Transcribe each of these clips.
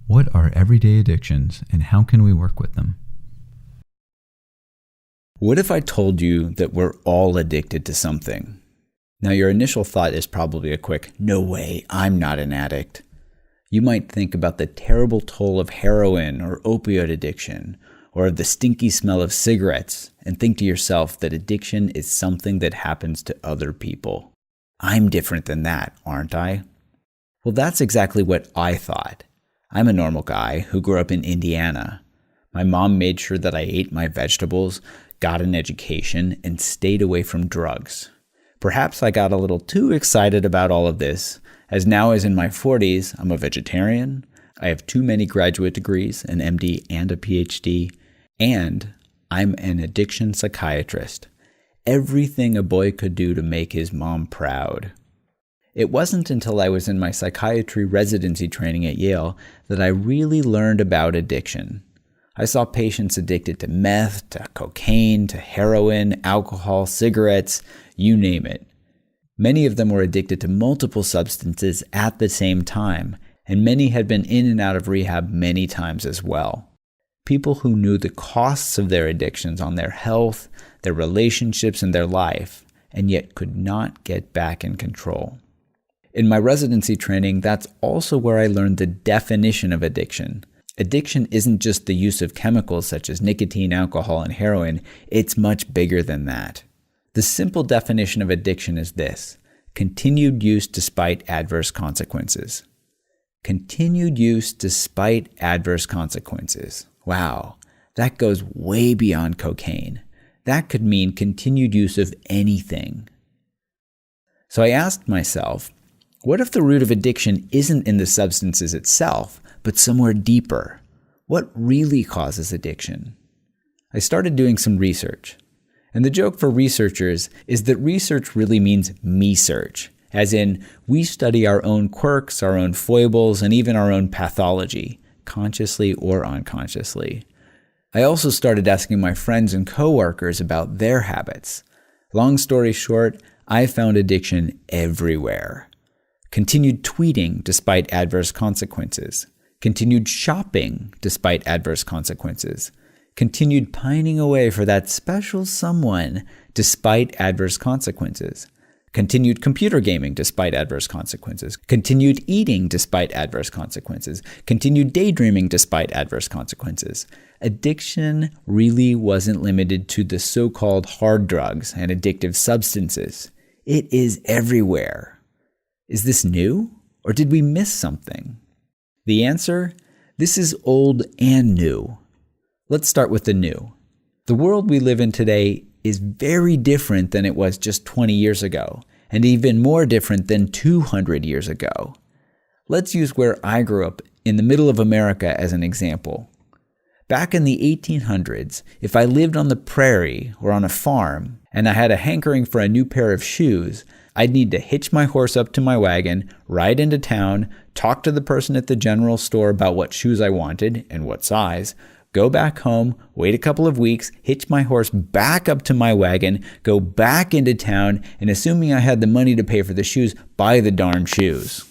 What are everyday addictions and how can we work with them? What if I told you that we're all addicted to something? Now, your initial thought is probably a quick, "No way, I'm not an addict." You might think about the terrible toll of heroin or opioid addiction, or of the stinky smell of cigarettes, and think to yourself that addiction is something that happens to other people. I'm different than that, aren't I? Well, that's exactly what I thought. I'm a normal guy who grew up in Indiana. My mom made sure that I ate my vegetables, got an education, and stayed away from drugs. Perhaps I got a little too excited about all of this, as now as in my 40s, I'm a vegetarian, I have too many graduate degrees, an MD and a PhD, and I'm an addiction psychiatrist. Everything a boy could do to make his mom proud. It wasn't until I was in my psychiatry residency training at Yale that I really learned about addiction. I saw patients addicted to meth, to cocaine, to heroin, alcohol, cigarettes, you name it. Many of them were addicted to multiple substances at the same time, and many had been in and out of rehab many times as well. People who knew the costs of their addictions on their health, their relationships, and their life, and yet could not get back in control. In my residency training, that's also where I learned the definition of addiction. Addiction isn't just the use of chemicals such as nicotine, alcohol, and heroin. It's much bigger than that. The simple definition of addiction is this: continued use despite adverse consequences. Continued use despite adverse consequences. Wow, that goes way beyond cocaine. That could mean continued use of anything. So I asked myself, what if the root of addiction isn't in the substances itself, but somewhere deeper? What really causes addiction? I started doing some research. And the joke for researchers is that research really means me-search, as in we study our own quirks, our own foibles, and even our own pathology, consciously or unconsciously. I also started asking my friends and coworkers about their habits. Long story short, I found addiction everywhere. Continued tweeting despite adverse consequences. Continued shopping despite adverse consequences. Continued pining away for that special someone despite adverse consequences. Continued computer gaming despite adverse consequences. Continued eating despite adverse consequences. Continued daydreaming despite adverse consequences. Addiction really wasn't limited to the so-called hard drugs and addictive substances. It is everywhere. Is this new, or did we miss something? The answer? This is old and new. Let's start with the new. The world we live in today is very different than it was just 20 years ago, and even more different than 200 years ago. Let's use where I grew up in the middle of America as an example. Back in the 1800s, if I lived on the prairie or on a farm, and I had a hankering for a new pair of shoes, I'd need to hitch my horse up to my wagon, ride into town, talk to the person at the general store about what shoes I wanted and what size, go back home, wait a couple of weeks, hitch my horse back up to my wagon, go back into town, and assuming I had the money to pay for the shoes, buy the darn shoes.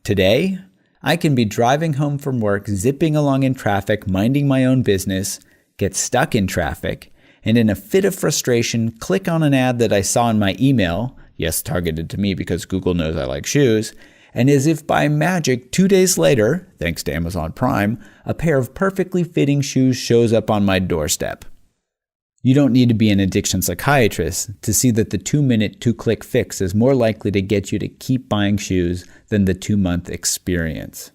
Today, I can be driving home from work, zipping along in traffic, minding my own business, get stuck in traffic, and in a fit of frustration, click on an ad that I saw in my email, yes, targeted to me because Google knows I like shoes, and as if by magic, 2 days later, thanks to Amazon Prime, a pair of perfectly fitting shoes shows up on my doorstep. You don't need to be an addiction psychiatrist to see that the 2-minute, 2-click fix is more likely to get you to keep buying shoes than the 2-month experience.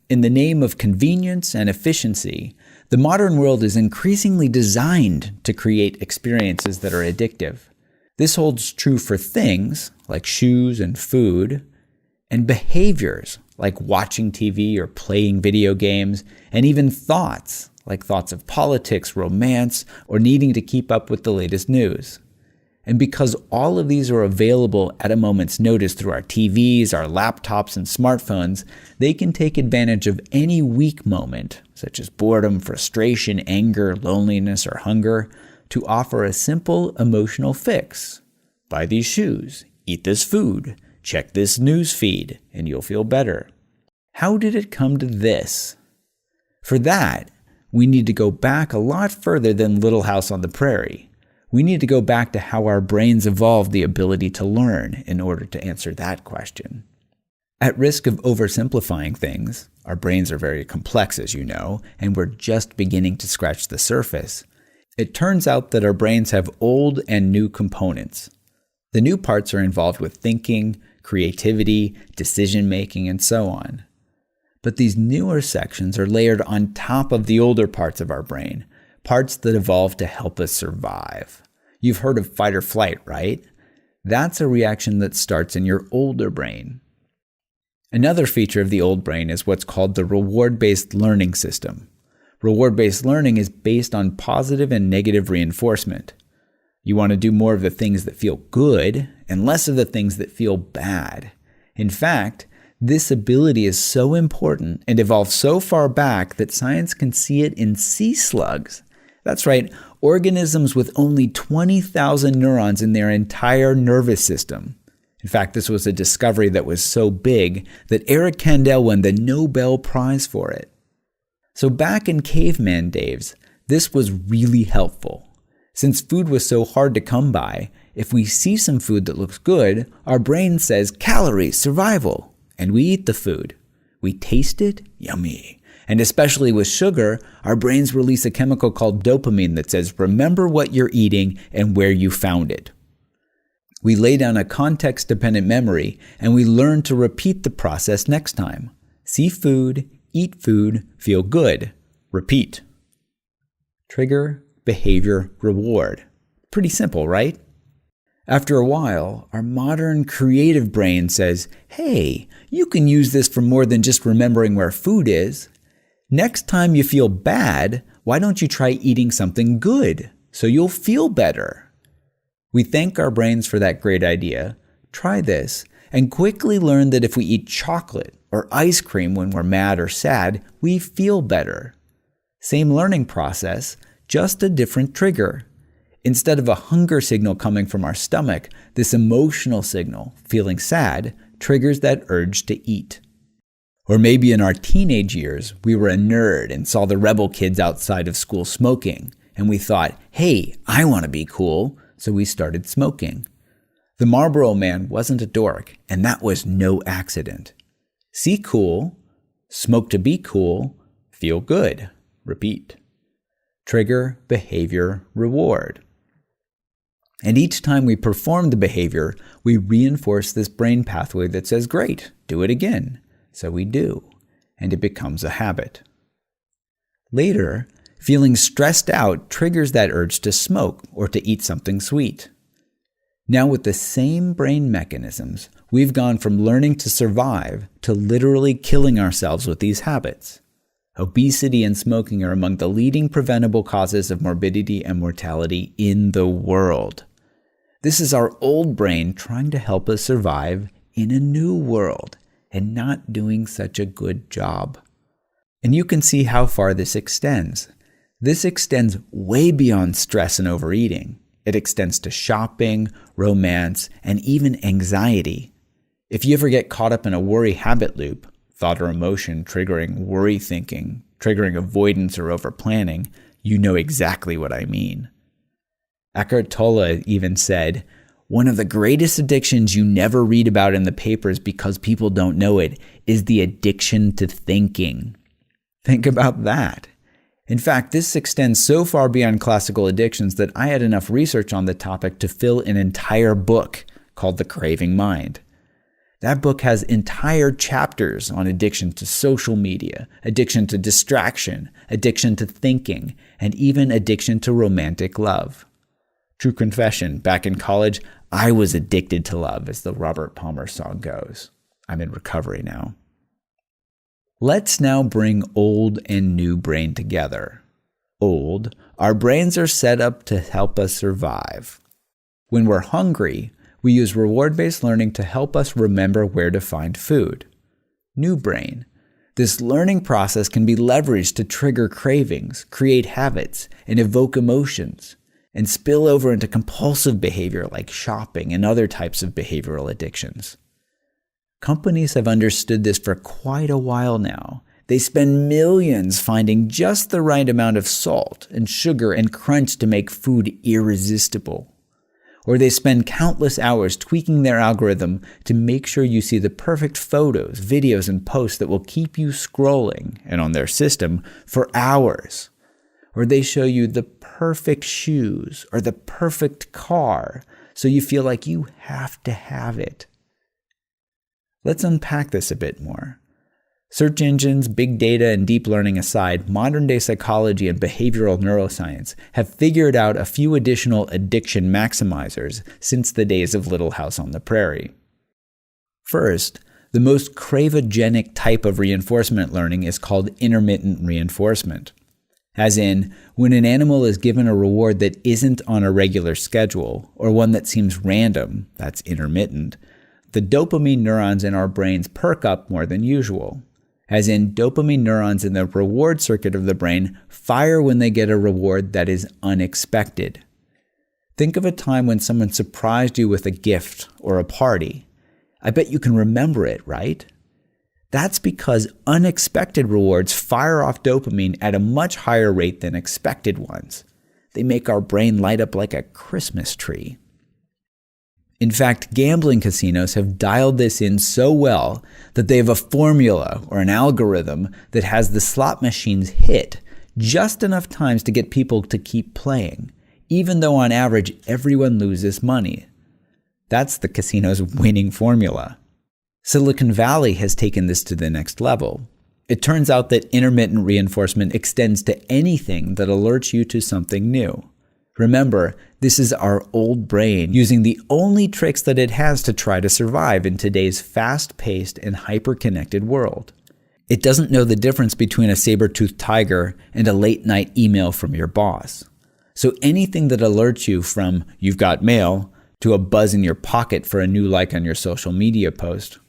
In the name of convenience and efficiency, the modern world is increasingly designed to create experiences that are addictive. This holds true for things like shoes and food, and behaviors like watching TV or playing video games, and even thoughts like thoughts of politics, romance, or needing to keep up with the latest news. And because all of these are available at a moment's notice through our TVs, our laptops, and smartphones, they can take advantage of any weak moment, such as boredom, frustration, anger, loneliness, or hunger, to offer a simple emotional fix. Buy these shoes, eat this food, check this news feed and you'll feel better. How did it come to this? For that, we need to go back a lot further than Little House on the Prairie. We need to go back to how our brains evolved the ability to learn in order to answer that question. At risk of oversimplifying things, our brains are very complex, as you know, and we're just beginning to scratch the surface. It turns out that our brains have old and new components. The new parts are involved with thinking, creativity, decision-making, and so on. But these newer sections are layered on top of the older parts of our brain, parts that evolved to help us survive. You've heard of fight or flight, right? That's a reaction that starts in your older brain. Another feature of the old brain is what's called the reward-based learning system. Reward-based learning is based on positive and negative reinforcement. You want to do more of the things that feel good and less of the things that feel bad. In fact, this ability is so important and evolved so far back that science can see it in sea slugs. That's right, organisms with only 20,000 neurons in their entire nervous system. In fact, this was a discovery that was so big that Eric Kandel won the Nobel Prize for it. So back in caveman days, this was really helpful. Since food was so hard to come by, if we see some food that looks good, our brain says calories, survival. And we eat the food. We taste it, yummy. And especially with sugar, our brains release a chemical called dopamine that says, remember what you're eating and where you found it. We lay down a context-dependent memory and we learn to repeat the process next time. See food, eat food, feel good, repeat. Trigger, behavior, reward. Pretty simple, right? After a while, our modern creative brain says, hey, you can use this for more than just remembering where food is. Next time you feel bad, why don't you try eating something good so you'll feel better? We thank our brains for that great idea, try this, and quickly learn that if we eat chocolate or ice cream when we're mad or sad, we feel better. Same learning process, just a different trigger. Instead of a hunger signal coming from our stomach, this emotional signal, feeling sad, triggers that urge to eat. Or maybe in our teenage years, we were a nerd and saw the rebel kids outside of school smoking, and we thought, hey, I want to be cool, so we started smoking. The Marlboro Man wasn't a dork, and that was no accident. See cool, smoke to be cool, feel good, repeat. Trigger, behavior, reward. And each time we perform the behavior, we reinforce this brain pathway that says, great, do it again. So we do, and it becomes a habit. Later, feeling stressed out triggers that urge to smoke or to eat something sweet. Now with the same brain mechanisms, we've gone from learning to survive to literally killing ourselves with these habits. Obesity and smoking are among the leading preventable causes of morbidity and mortality in the world. This is our old brain trying to help us survive in a new world and not doing such a good job. And you can see how far this extends. This extends way beyond stress and overeating. It extends to shopping, romance, and even anxiety. If you ever get caught up in a worry habit loop, thought or emotion triggering worry thinking, triggering avoidance or overplanning, you know exactly what I mean. Eckhart Tolle even said, one of the greatest addictions you never read about in the papers because people don't know it is the addiction to thinking. Think about that. In fact, this extends so far beyond classical addictions that I had enough research on the topic to fill an entire book called The Craving Mind. That book has entire chapters on addiction to social media, addiction to distraction, addiction to thinking, and even addiction to romantic love. True confession, back in college, I was addicted to love, as the Robert Palmer song goes. I'm in recovery now. Let's now bring old and new brain together. Old, our brains are set up to help us survive. When we're hungry, we use reward-based learning to help us remember where to find food. New brain. This learning process can be leveraged to trigger cravings, create habits, and evoke emotions, and spill over into compulsive behavior like shopping and other types of behavioral addictions. Companies have understood this for quite a while now. They spend millions finding just the right amount of salt and sugar and crunch to make food irresistible. Or they spend countless hours tweaking their algorithm to make sure you see the perfect photos, videos, and posts that will keep you scrolling, and on their system, for hours. Or they show you the perfect shoes or the perfect car, so you feel like you have to have it. Let's unpack this a bit more. Search engines, big data, and deep learning aside, modern-day psychology and behavioral neuroscience have figured out a few additional addiction maximizers since the days of Little House on the Prairie. First, the most cravogenic type of reinforcement learning is called intermittent reinforcement. As in, when an animal is given a reward that isn't on a regular schedule, or one that seems random, that's intermittent, the dopamine neurons in our brains perk up more than usual. As in, dopamine neurons in the reward circuit of the brain fire when they get a reward that is unexpected. Think of a time when someone surprised you with a gift or a party. I bet you can remember it, right? That's because unexpected rewards fire off dopamine at a much higher rate than expected ones. They make our brain light up like a Christmas tree. In fact, gambling casinos have dialed this in so well that they have a formula or an algorithm that has the slot machines hit just enough times to get people to keep playing, even though on average everyone loses money. That's the casino's winning formula. Silicon Valley has taken this to the next level. It turns out that intermittent reinforcement extends to anything that alerts you to something new. Remember, this is our old brain using the only tricks that it has to try to survive in today's fast-paced and hyper-connected world. It doesn't know the difference between a saber-toothed tiger and a late-night email from your boss. So anything that alerts you from "you've got mail" to a buzz in your pocket for a new like on your social media post,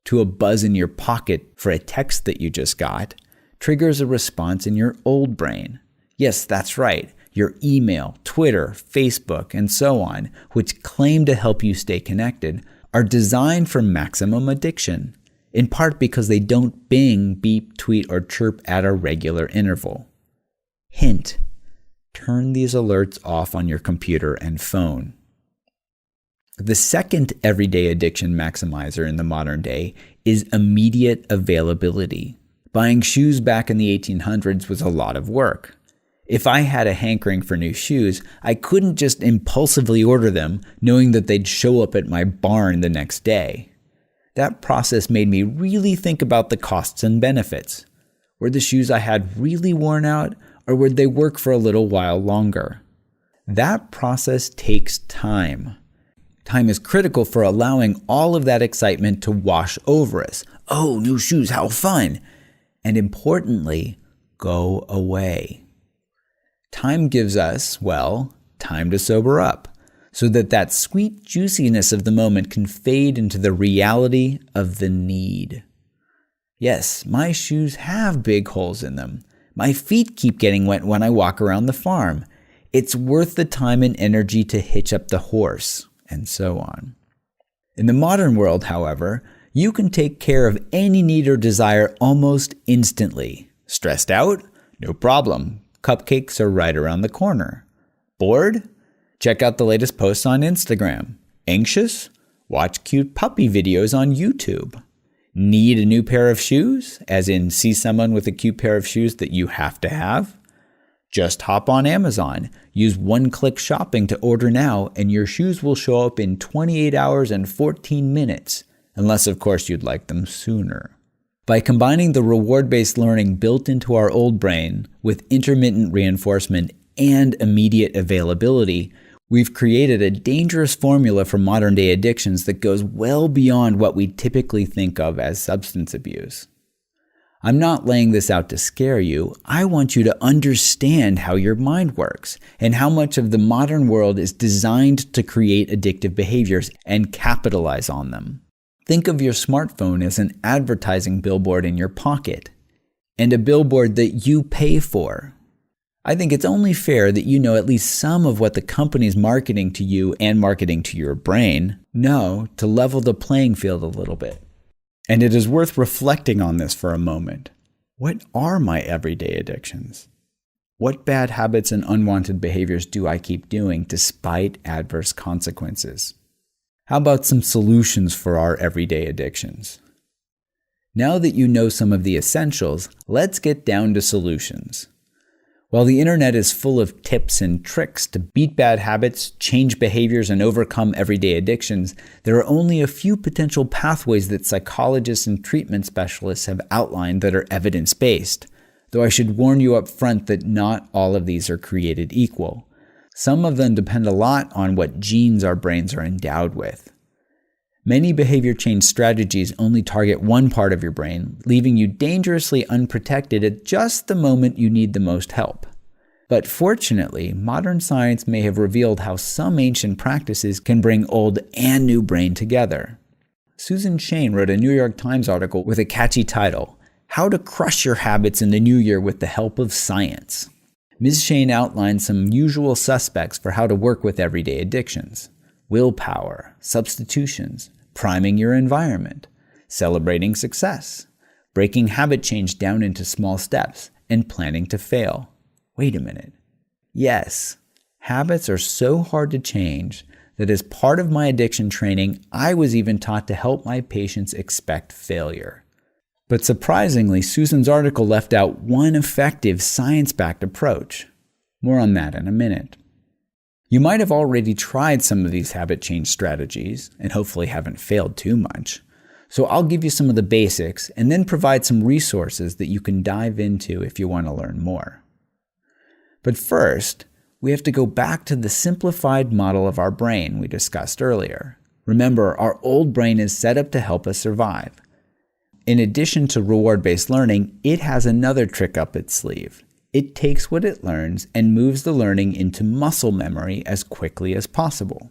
to a buzz in your pocket for a text that you just got, triggers a response in your old brain. Yes, that's right. Your email, Twitter, Facebook, and so on, which claim to help you stay connected, are designed for maximum addiction, in part because they don't bing, beep, tweet, or chirp at a regular interval. Hint: turn these alerts off on your computer and phone. The second everyday addiction maximizer in the modern day is immediate availability. Buying shoes back in the 1800s was a lot of work. If I had a hankering for new shoes, I couldn't just impulsively order them, knowing that they'd show up at my barn the next day. That process made me really think about the costs and benefits. Were the shoes I had really worn out, or would they work for a little while longer? That process takes time. Time is critical for allowing all of that excitement to wash over us. Oh, new shoes, how fun! And importantly, go away. Time gives us, well, time to sober up, so that sweet juiciness of the moment can fade into the reality of the need. Yes, my shoes have big holes in them. My feet keep getting wet when I walk around the farm. It's worth the time and energy to hitch up the horse, and so on. In the modern world, however, you can take care of any need or desire almost instantly. Stressed out? No problem. Cupcakes are right around the corner. Bored? Check out the latest posts on Instagram. Anxious? Watch cute puppy videos on YouTube. Need a new pair of shoes? As in, see someone with a cute pair of shoes that you have to have? Just hop on Amazon. Use one-click shopping to order now, and your shoes will show up in 28 hours and 14 minutes, unless, of course, you'd like them sooner. By combining the reward-based learning built into our old brain with intermittent reinforcement and immediate availability, we've created a dangerous formula for modern-day addictions that goes well beyond what we typically think of as substance abuse. I'm not laying this out to scare you. I want you to understand how your mind works and how much of the modern world is designed to create addictive behaviors and capitalize on them. Think of your smartphone as an advertising billboard in your pocket, and a billboard that you pay for. I think it's only fair that you know at least some of what the company's marketing to you and marketing to your brain know to level the playing field a little bit. And it is worth reflecting on this for a moment. What are my everyday addictions? What bad habits and unwanted behaviors do I keep doing despite adverse consequences? How about some solutions for our everyday addictions? Now that you know some of the essentials, let's get down to solutions. While the internet is full of tips and tricks to beat bad habits, change behaviors, and overcome everyday addictions, there are only a few potential pathways that psychologists and treatment specialists have outlined that are evidence-based, though I should warn you up front that not all of these are created equal. Some of them depend a lot on what genes our brains are endowed with. Many behavior change strategies only target one part of your brain, leaving you dangerously unprotected at just the moment you need the most help. But fortunately, modern science may have revealed how some ancient practices can bring old and new brain together. Susan Shane wrote a New York Times article with a catchy title, "How to Crush Your Habits in the New Year with the Help of Science." Ms. Shane outlined some usual suspects for how to work with everyday addictions: willpower, substitutions, priming your environment, celebrating success, breaking habit change down into small steps, and planning to fail. Wait a minute. Yes, habits are so hard to change that as part of my addiction training, I was even taught to help my patients expect failure. But surprisingly, Susan's article left out one effective science-backed approach. More on that in a minute. You might have already tried some of these habit change strategies and hopefully haven't failed too much. So I'll give you some of the basics and then provide some resources that you can dive into if you want to learn more. But first, we have to go back to the simplified model of our brain we discussed earlier. Remember, our old brain is set up to help us survive. In addition to reward-based learning, it has another trick up its sleeve. It takes what it learns and moves the learning into muscle memory as quickly as possible.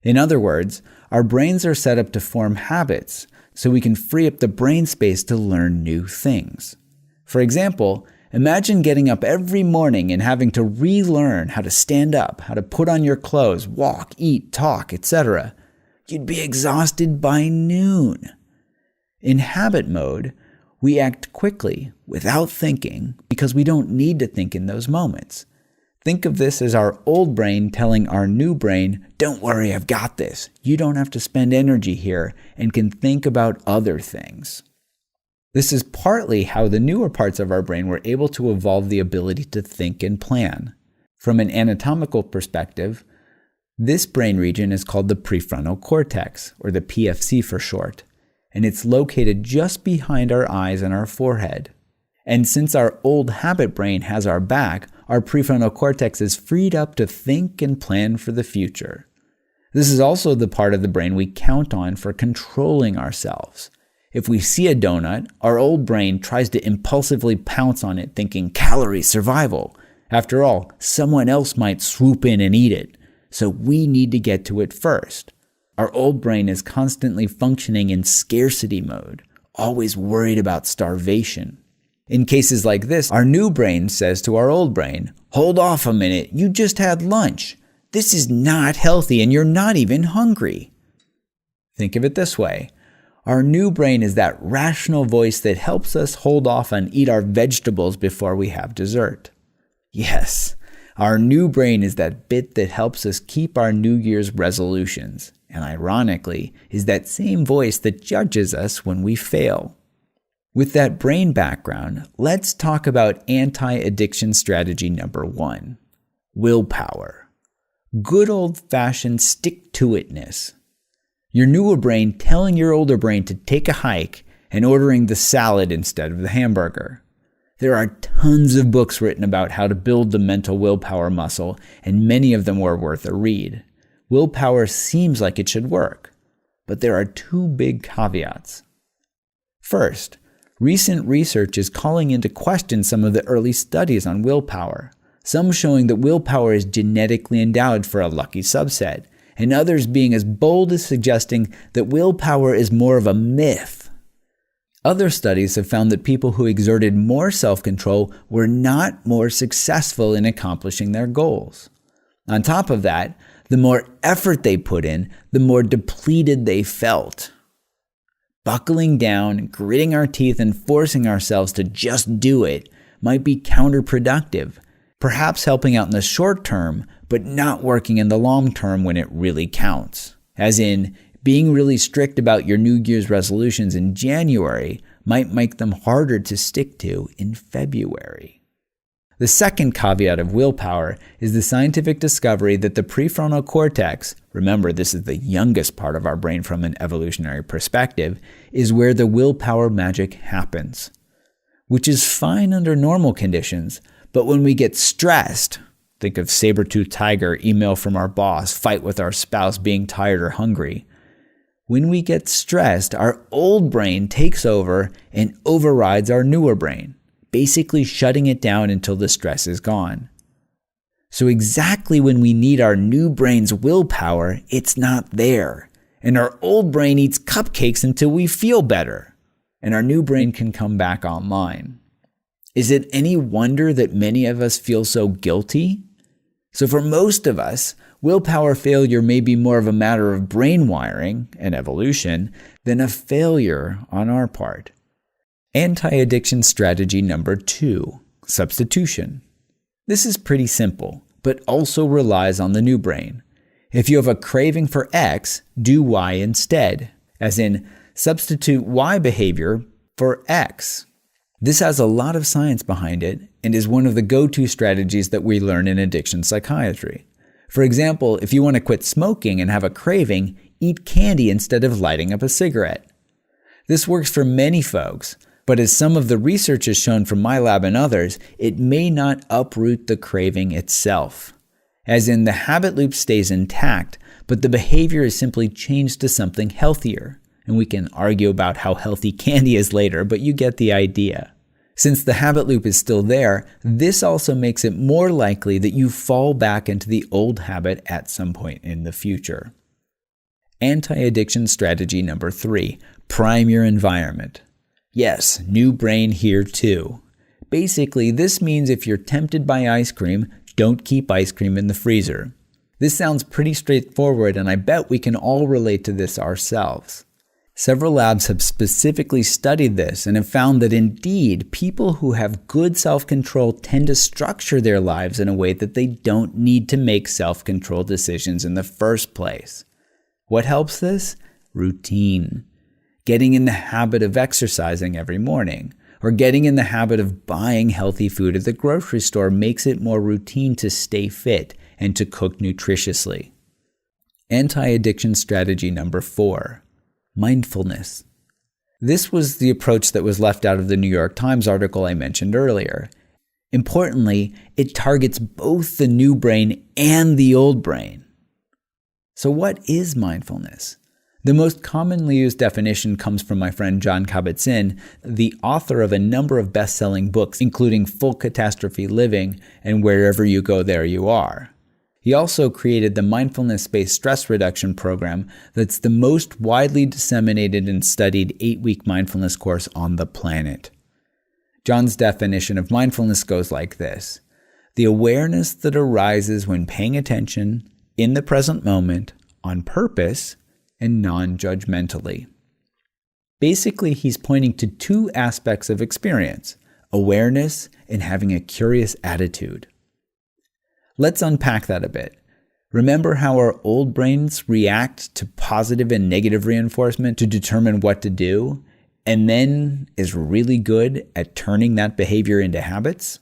In other words, our brains are set up to form habits so we can free up the brain space to learn new things. For example, imagine getting up every morning and having to relearn how to stand up, how to put on your clothes, walk, eat, talk, etc. You'd be exhausted by noon. In habit mode, we act quickly, without thinking, because we don't need to think in those moments. Think of this as our old brain telling our new brain, "Don't worry, I've got this. You don't have to spend energy here," and can think about other things. This is partly how the newer parts of our brain were able to evolve the ability to think and plan. From an anatomical perspective, this brain region is called the prefrontal cortex, or the PFC for short, and it's located just behind our eyes and our forehead. And since our old habit brain has our back, our prefrontal cortex is freed up to think and plan for the future. This is also the part of the brain we count on for controlling ourselves. If we see a donut, our old brain tries to impulsively pounce on it, thinking calorie survival. After all, someone else might swoop in and eat it, so we need to get to it first. Our old brain is constantly functioning in scarcity mode, always worried about starvation. In cases like this, our new brain says to our old brain, "Hold off a minute, you just had lunch. This is not healthy and you're not even hungry." Think of it this way. Our new brain is that rational voice that helps us hold off and eat our vegetables before we have dessert. Yes, our new brain is that bit that helps us keep our New Year's resolutions, and ironically, is that same voice that judges us when we fail. With that brain background, let's talk about anti-addiction strategy number 1, willpower. Good old-fashioned stick-to-itness. Your newer brain telling your older brain to take a hike and ordering the salad instead of the hamburger. There are tons of books written about how to build the mental willpower muscle, and many of them were worth a read. Willpower seems like it should work, but there are 2 big caveats. First, recent research is calling into question some of the early studies on willpower, some showing that willpower is genetically endowed for a lucky subset, and others being as bold as suggesting that willpower is more of a myth. Other studies have found that people who exerted more self-control were not more successful in accomplishing their goals. On top of that, the more effort they put in, the more depleted they felt. Buckling down, gritting our teeth, and forcing ourselves to just do it might be counterproductive, perhaps helping out in the short term, but not working in the long term when it really counts. As in, being really strict about your New Year's resolutions in January might make them harder to stick to in February. The second caveat of willpower is the scientific discovery that the prefrontal cortex, remember this is the youngest part of our brain from an evolutionary perspective, is where the willpower magic happens. Which is fine under normal conditions, but when we get stressed, think of saber-toothed tiger, email from our boss, fight with our spouse, being tired or hungry. When we get stressed, our old brain takes over and overrides our newer brain, basically shutting it down until the stress is gone. So exactly when we need our new brain's willpower, it's not there. And our old brain eats cupcakes until we feel better. And our new brain can come back online. Is it any wonder that many of us feel so guilty? So for most of us, willpower failure may be more of a matter of brain wiring and evolution than a failure on our part. Anti-addiction strategy number 2, substitution. This is pretty simple, but also relies on the new brain. If you have a craving for X, do Y instead, as in substitute Y behavior for X. This has a lot of science behind it and is one of the go-to strategies that we learn in addiction psychiatry. For example, if you want to quit smoking and have a craving, eat candy instead of lighting up a cigarette. This works for many folks, but as some of the research has shown from my lab and others, it may not uproot the craving itself. As in, the habit loop stays intact, but the behavior is simply changed to something healthier. And we can argue about how healthy candy is later, but you get the idea. Since the habit loop is still there, this also makes it more likely that you fall back into the old habit at some point in the future. Anti-addiction strategy number 3, prime your environment. Yes, new brain here too. Basically, this means if you're tempted by ice cream, don't keep ice cream in the freezer. This sounds pretty straightforward, and I bet we can all relate to this ourselves. Several labs have specifically studied this and have found that indeed, people who have good self-control tend to structure their lives in a way that they don't need to make self-control decisions in the first place. What helps this? Routine. Getting in the habit of exercising every morning, or getting in the habit of buying healthy food at the grocery store makes it more routine to stay fit and to cook nutritiously. Anti-addiction strategy number 4. Mindfulness. This was the approach that was left out of the New York Times article I mentioned earlier. Importantly, it targets both the new brain and the old brain. So what is mindfulness? The most commonly used definition comes from my friend Jon Kabat-Zinn, the author of a number of best-selling books, including Full Catastrophe Living and Wherever You Go, There You Are. He also created the mindfulness-based stress reduction program that's the most widely disseminated and studied 8-week mindfulness course on the planet. John's definition of mindfulness goes like this: the awareness that arises when paying attention in the present moment, on purpose, and non-judgmentally. Basically, he's pointing to 2 aspects of experience: awareness and having a curious attitude. Let's unpack that a bit. Remember how our old brains react to positive and negative reinforcement to determine what to do, and then is really good at turning that behavior into habits?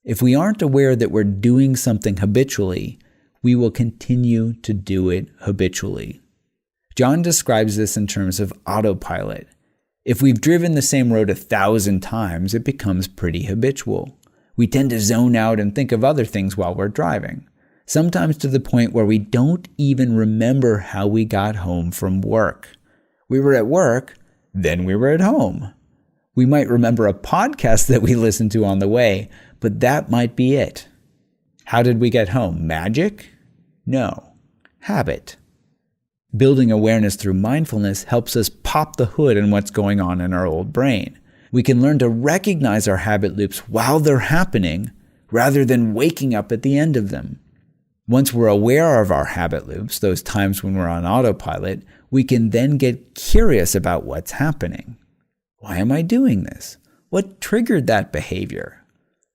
If we aren't aware that we're doing something habitually, we will continue to do it habitually. John describes this in terms of autopilot. If we've driven the same road 1,000 times, it becomes pretty habitual. We tend to zone out and think of other things while we're driving, sometimes to the point where we don't even remember how we got home from work. We were at work, then we were at home. We might remember a podcast that we listened to on the way, but that might be it. How did we get home? Magic? No. Habit. Building awareness through mindfulness helps us pop the hood on what's going on in our old brain. We can learn to recognize our habit loops while they're happening rather than waking up at the end of them. Once we're aware of our habit loops, those times when we're on autopilot, we can then get curious about what's happening. Why am I doing this? What triggered that behavior?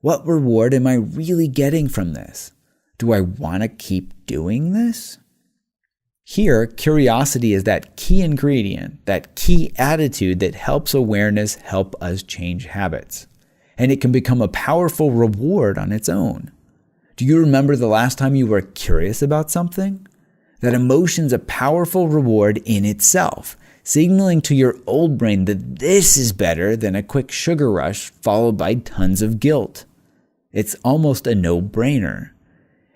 What reward am I really getting from this? Do I want to keep doing this? Here, curiosity is that key ingredient, that key attitude that helps awareness help us change habits. And it can become a powerful reward on its own. Do you remember the last time you were curious about something? That emotion's a powerful reward in itself, signaling to your old brain that this is better than a quick sugar rush followed by tons of guilt. It's almost a no-brainer.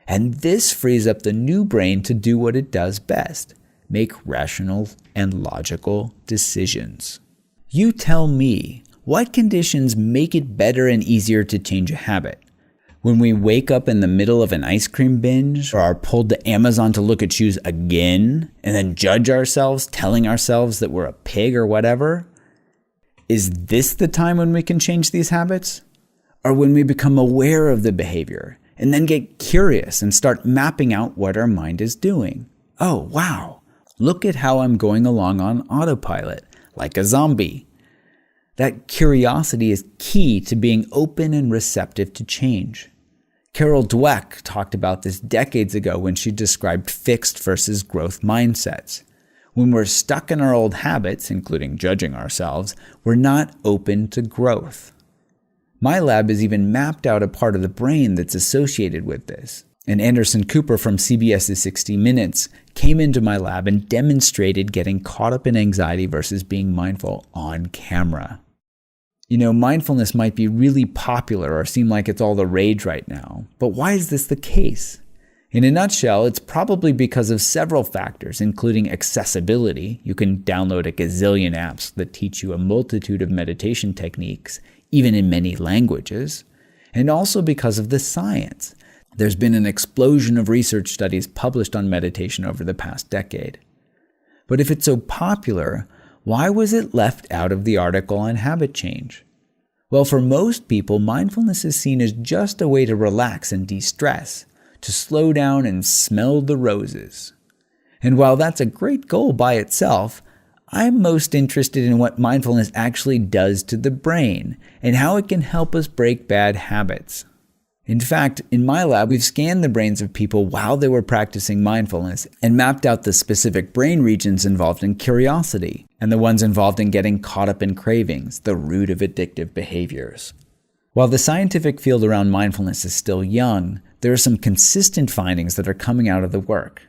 And this frees up the new brain to do what it does best, make rational and logical decisions. You tell me, what conditions make it better and easier to change a habit? When we wake up in the middle of an ice cream binge or are pulled to Amazon to look at shoes again and then judge ourselves, telling ourselves that we're a pig or whatever? Is this the time when we can change these habits? Or when we become aware of the behavior and then get curious and start mapping out what our mind is doing? Oh, wow, look at how I'm going along on autopilot, like a zombie. That curiosity is key to being open and receptive to change. Carol Dweck talked about this decades ago when she described fixed versus growth mindsets. When we're stuck in our old habits, including judging ourselves, we're not open to growth. My lab has even mapped out a part of the brain that's associated with this. And Anderson Cooper from CBS's 60 Minutes came into my lab and demonstrated getting caught up in anxiety versus being mindful on camera. You know, mindfulness might be really popular or seem like it's all the rage right now, but why is this the case? In a nutshell, it's probably because of several factors, including accessibility. You can download a gazillion apps that teach you a multitude of meditation techniques, even in many languages, and also because of the science. There's been an explosion of research studies published on meditation over the past decade. But if it's so popular, why was it left out of the article on habit change? Well, for most people, mindfulness is seen as just a way to relax and de-stress, to slow down and smell the roses. And while that's a great goal by itself, I'm most interested in what mindfulness actually does to the brain and how it can help us break bad habits. In fact, in my lab, we've scanned the brains of people while they were practicing mindfulness and mapped out the specific brain regions involved in curiosity and the ones involved in getting caught up in cravings, the root of addictive behaviors. While the scientific field around mindfulness is still young, there are some consistent findings that are coming out of the work.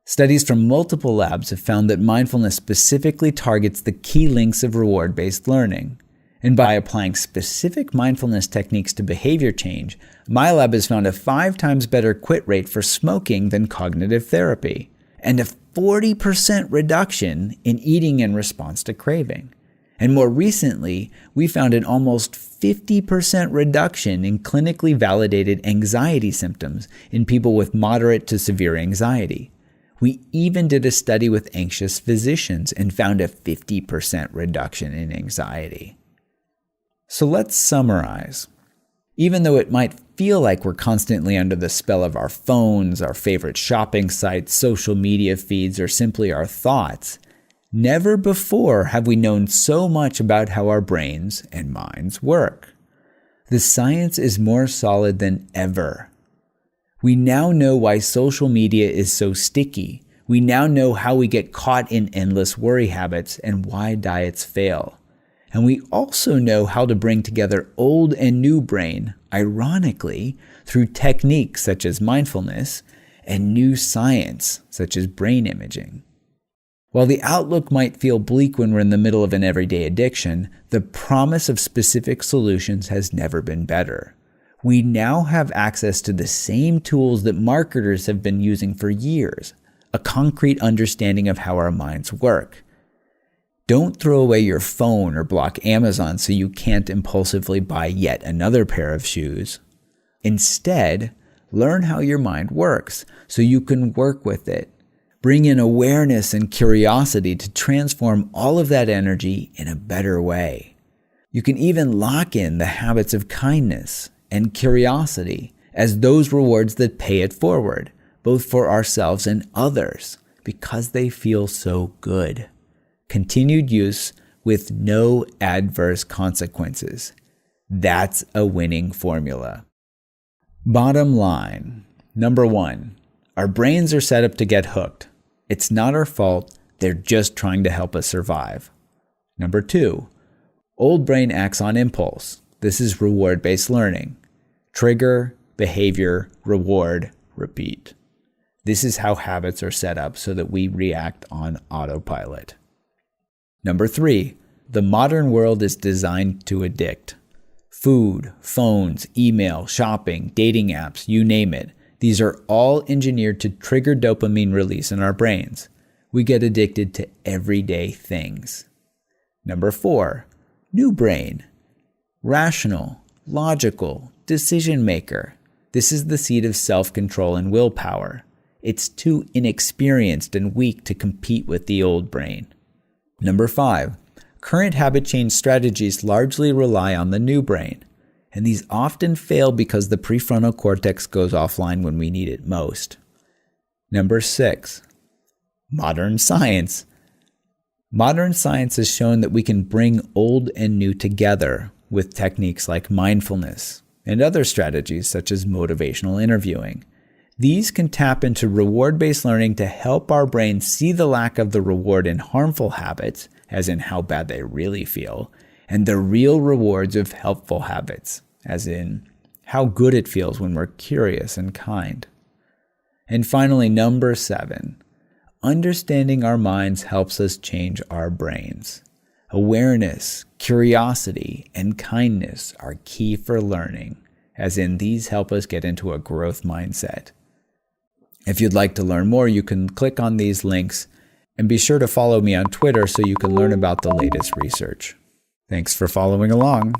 Studies from multiple labs have found that mindfulness specifically targets the key links of reward-based learning. And by applying specific mindfulness techniques to behavior change, my lab has found a 5 times better quit rate for smoking than cognitive therapy, and a 40% reduction in eating in response to craving. And more recently, we found an almost 50% reduction in clinically validated anxiety symptoms in people with moderate to severe anxiety. We even did a study with anxious physicians and found a 50% reduction in anxiety. So let's summarize. Even though it might feel like we're constantly under the spell of our phones, our favorite shopping sites, social media feeds, or simply our thoughts, never before have we known so much about how our brains and minds work. The science is more solid than ever. We now know why social media is so sticky. We now know how we get caught in endless worry habits and why diets fail. And we also know how to bring together old and new brain, ironically, through techniques such as mindfulness and new science such as brain imaging. While the outlook might feel bleak when we're in the middle of an everyday addiction, the promise of specific solutions has never been better. We now have access to the same tools that marketers have been using for years, a concrete understanding of how our minds work. Don't throw away your phone or block Amazon so you can't impulsively buy yet another pair of shoes. Instead, learn how your mind works so you can work with it. Bring in awareness and curiosity to transform all of that energy in a better way. You can even lock in the habits of kindness and curiosity as those rewards that pay it forward both for ourselves and others, because they feel so good. Continued use with no adverse consequences. That's a winning formula. Bottom line, number 1, our brains are set up to get hooked. It's not our fault, they're just trying to help us survive. Number 2, old brain acts on impulse. This is reward-based learning. Trigger, behavior, reward, repeat. This is how habits are set up so that we react on autopilot. Number 3, the modern world is designed to addict. Food, phones, email, shopping, dating apps, you name it. These are all engineered to trigger dopamine release in our brains. We get addicted to everyday things. Number 4, new brain. Rational, logical, decision maker. This is the seat of self-control and willpower. It's too inexperienced and weak to compete with the old brain. Number 5, current habit change strategies largely rely on the new brain, and these often fail because the prefrontal cortex goes offline when we need it most. Number 6, modern science. Modern science has shown that we can bring old and new together with techniques like mindfulness and other strategies such as motivational interviewing. These can tap into reward-based learning to help our brain see the lack of the reward in harmful habits, as in how bad they really feel, and the real rewards of helpful habits, as in how good it feels when we're curious and kind. And finally, number 7, understanding our minds helps us change our brains. Awareness, curiosity, and kindness are key for learning, as in these help us get into a growth mindset. If you'd like to learn more, you can click on these links and be sure to follow me on Twitter so you can learn about the latest research. Thanks for following along.